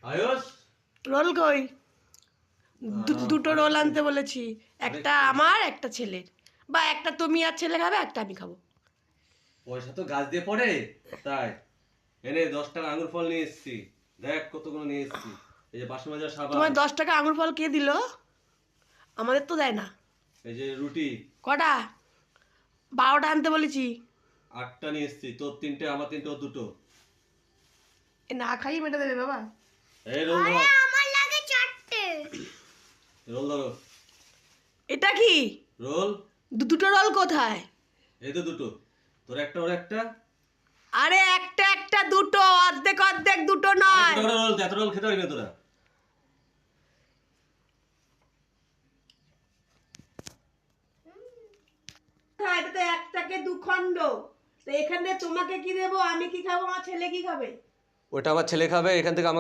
Ayush role কই? দুটো role আনতে বলেছি, একটা আমার একটা ছেলের, বা একটা তুমি আর ছেলে খাবে, একটা আমি খাবো। পয়সা তো গাছ দিয়ে পড়ে, তাই এনে 10 টাকা আঙুর ফল নিয়ে এসেছি। দেখ কতগুলো নিয়ে এসেছি। এই যে বাসন মাজার সাবান, তোমার 10 টাকা আঙুর ফল কে দিল? আমাদের তো দেয় না। এই যে রুটি কটা? 12টা আনতে বলেছি। 8টা নিয়ে এসেছি। তোর 3টে, আমার 3টে, ও 2টো। এ না খাই মেটে দেবে বাবা। এই রোল ধরো, আমার লাগে 4টে। রোল ধরো, এটা কি? রোল। দুটো রোল কোথায়? এই তো 2টো, তোর একটা ওর একটা। আরে একটা একটা দুটো, অর্ধেক অর্ধেক, দুটো নয়। আরেকটা করে রোল দে, এত রোল খেতে পারবি না তোরা। হ্যাঁ, এটা তো একটাকে দুখণ্ড। তো এখানে তোমাকে কি দেবো, আমি কি খাবো, আমার ছেলে কি খাবে? ওটা আমার ছেলে খাবে, এখান থেকে আমাকে